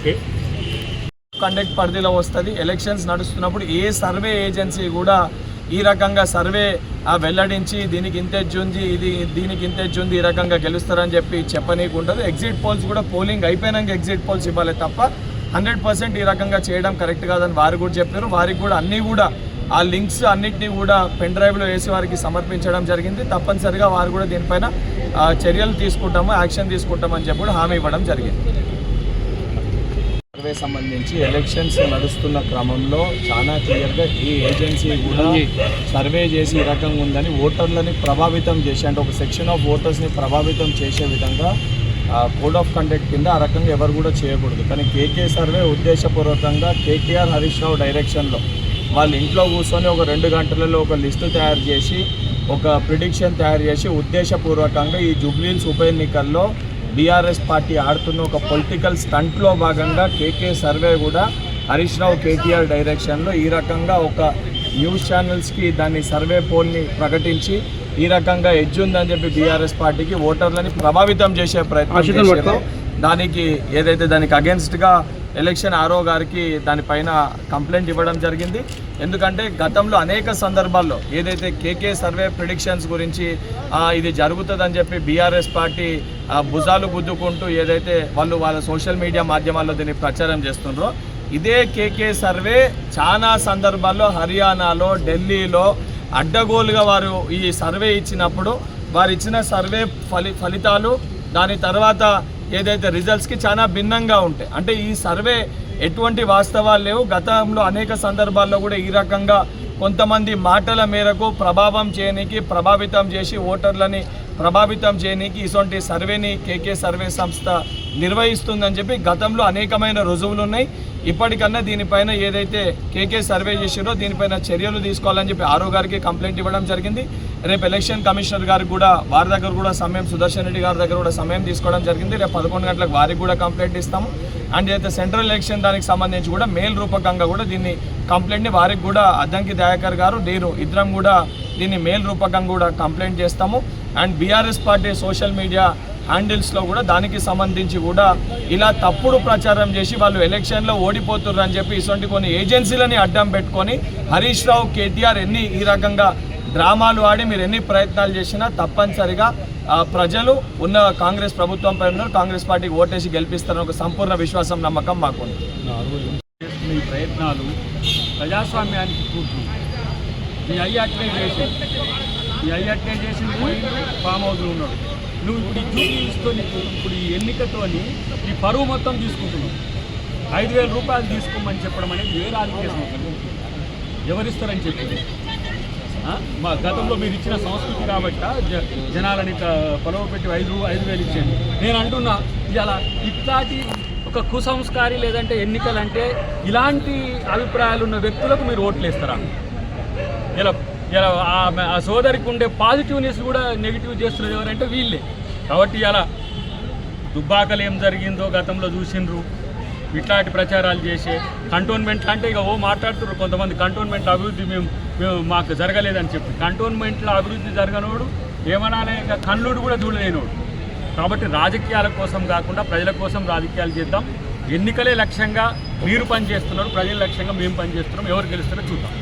Okay conduct పరిధిలో వస్తుంది. Elections నడుస్తున్నప్పుడు ఏ సర్వే ఏజెన్సీ కూడా ఈ రకంగా సర్వే వెల్లడించి దీనికి ఇంత ఎడ్జ్ ఉంది, దీనికి ఇంత ఎడ్జ్ ఉంది, ఈ రకంగా గెలుస్తారని చెప్పనీకి ఉంటుంది. ఎగ్జిట్ పోల్స్ కూడా పోలింగ్ అయిపోయినాక ఎగ్జిట్ పోల్స్ ఇవ్వాలి తప్ప 100% ఈ రకంగా చేయడం కరెక్ట్ కాదని వారు కూడా చెప్పారు. వారికి కూడా అన్నీ కూడా ఆ లింక్స్ అన్నింటినీ కూడా పెన్ డ్రైవ్లో వేసి వారికి సమర్పించడం జరిగింది. తప్పనిసరిగా వారు కూడా దీనిపైన చర్యలు తీసుకుంటాము, యాక్షన్ తీసుకుంటామని చెప్పి కూడా హామీ ఇవ్వడం జరిగింది. సర్వే సంబంధించి ఎలక్షన్స్ నడుస్తున్న క్రమంలో చాలా క్లియర్గా ఈ ఏజెన్సీ కూడా సర్వే చేసి ఈ రకంగా ఉందని ఓటర్లని ప్రభావితం చేసి అంటే ఒక సెక్షన్ ఆఫ్ ఓటర్స్ని ప్రభావితం చేసే విధంగా కోడ్ ఆఫ్ కండక్ట్ కింద ఆ రకంగా ఎవరు కూడా చేయకూడదు. కానీ కేకే సర్వే ఉద్దేశపూర్వకంగా కేటీఆర్ హరీష్ రావు డైరెక్షన్లో వాళ్ళ ఇంట్లో కూర్చొని ఒక 2 గంటలలో ఒక లిస్టు తయారు చేసి ఒక ప్రిడిక్షన్ తయారు చేసి ఉద్దేశపూర్వకంగా ఈ జూబ్లీహిల్స్ ఉప ఎన్నికల్లో బీఆర్ఎస్ పార్టీ ఆడుతున్న ఒక పొలిటికల్ స్టంట్లో భాగంగా కేకే సర్వే కూడా హరీష్ రావు కేటీఆర్ డైరెక్షన్లో ఈ రకంగా ఒక న్యూస్ ఛానల్స్కి దాన్ని సర్వే పోల్ని ప్రకటించి ఈ రకంగా ఎడ్జ్ ఉందని చెప్పి బీఆర్ఎస్ పార్టీకి ఓటర్లని ప్రభావితం చేసే ప్రయత్నం చేశారు. దానికి ఏదైతే దానికి అగెన్స్ట్గా ఎలక్షన్ ఆర్ఓ గారికి దానిపైన కంప్లైంట్ ఇవ్వడం జరిగింది. ఎందుకంటే గతంలో అనేక సందర్భాల్లో ఏదైతే కేకే సర్వే ప్రిడిక్షన్స్ గురించి ఇది జరుగుతుందని చెప్పి బీఆర్ఎస్ పార్టీ భుజాలు గుద్దుకుంటూ ఏదైతే వాళ్ళ సోషల్ మీడియా మాధ్యమాల్లో దీన్ని ప్రచారం చేస్తున్నారో ఇదే కేకే సర్వే చాలా సందర్భాల్లో హర్యానాలో ఢిల్లీలో అడ్డగోలుగా వారు ఈ సర్వే ఇచ్చినప్పుడు వారు ఇచ్చిన సర్వే ఫలితాలు దాని తర్వాత ఏదైతే రిజల్ట్స్కి చాలా భిన్నంగా ఉంటాయి. అంటే ఈ సర్వే ఎటువంటి వాస్తవాలు లేవు. గతంలో అనేక సందర్భాల్లో కూడా ఈ రకంగా కొంతమంది మాటల మేరకు ప్రభావితం చేసి ఓటర్లని ప్రభావితం చేయనీకి ఇటువంటి సర్వేని కేకే సర్వే సంస్థ నిర్వహిస్తుందని చెప్పి గతంలో అనేకమైన రుజువులు ఉన్నాయి. ఇప్పటికన్నా దీనిపైన ఏదైతే కేకే సర్వే చేసిరో దీనిపైన చర్యలు తీసుకోవాలని చెప్పి ఆర్ఓ గారికి కంప్లైంట్ ఇవ్వడం జరిగింది. రేపు ఎలక్షన్ కమిషనర్ గారికి కూడా వారి దగ్గర కూడా సమయం సుదర్శన్ రెడ్డి గారి దగ్గర కూడా సమయం తీసుకోవడం జరిగింది. రేపు 11 గంటలకు వారికి కూడా కంప్లైంట్ ఇస్తాము. అండ్ ఏదైతే సెంట్రల్ ఎలక్షన్ దానికి సంబంధించి కూడా మెయిల్ రూపకంగా కూడా దీన్ని కంప్లైంట్ని వారికి కూడా అద్దంకి దయాకర్ గారు ఇద్దరం కూడా దీన్ని మెయిల్ రూపకంగా కూడా కంప్లైంట్ చేస్తాము. And BRS party social media హ్యాండిల్స్లో కూడా దానికి సంబంధించి కూడా ఇలా తప్పుడు ప్రచారం చేసి వాళ్ళు ఎలక్షన్లో ఓడిపోతున్నారు అని చెప్పి ఇటువంటి కొన్ని ఏజెన్సీలని అడ్డం పెట్టుకొని హరీష్ రావు కేటీఆర్ ఈ రకంగా డ్రామాలు ఆడి మీరు ఎన్ని ప్రయత్నాలు చేసినా తప్పనిసరిగా ప్రజలు ఉన్న కాంగ్రెస్ ప్రభుత్వంపై ఉన్నారు. కాంగ్రెస్ పార్టీకి ఓటేసి గెలిపిస్తారని ఒక సంపూర్ణ విశ్వాసం నమ్మకం మాకుంది. ఈ ప్రయత్నాలు ప్రజాస్వామ్యానికి కూర్చు ఈ అయ్యట్నేషన్ పోయి ఫామ్ హౌస్లో ఉన్నాడు. నువ్వు ఇప్పుడు ఈ జూబ్లీహిల్స్తో ఇప్పుడు ఈ ఎన్నికతోని ఈ పరువు మొత్తం తీసుకుంటున్నావు. 5,000 రూపాయలు తీసుకోమని చెప్పడం అనేది ఏ రాజకీయ సంస్థలు ఎవరిస్తారని చెప్పింది. మా గతంలో మీరు ఇచ్చిన సంస్కృతి కాబట్టి జనాలని పొలవ పెట్టి 5,000 ఇచ్చేది. నేను అంటున్నా ఇలా ఇట్లాంటి ఒక కుసంస్కారి లేదంటే ఎన్నికలంటే ఇలాంటి అభిప్రాయాలు ఉన్న వ్యక్తులకు మీరు ఓట్లు వేస్తారా? ఇలా ఆ సోదరికి ఉండే పాజిటివ్నెస్ కూడా నెగిటివ్ చేస్తున్నది ఎవరంటే వీళ్ళే. కాబట్టి ఇలా దుబ్బాకలు ఏం జరిగిందో గతంలో చూసిండ్రు. ఇట్లాంటి ప్రచారాలు చేసే కంటోన్మెంట్ అంటే ఇక మాట్లాడుతున్నారు కొంతమంది కంటోన్మెంట్ అభివృద్ధి మేము మాకు జరగలేదని చెప్పి. కంటోన్మెంట్లో అభివృద్ధి జరగనోడు ఏమనాలే ఇక కళ్ళుడు కూడా చూడలేనోడు. కాబట్టి రాజకీయాల కోసం కాకుండా ప్రజల కోసం రాజకీయాలు చేద్దాం. ఎన్నికలే లక్ష్యంగా మీరు పనిచేస్తున్నారు, ప్రజల లక్ష్యంగా మేము పనిచేస్తున్నాం. ఎవరు గెలుస్తారో చూద్దాం.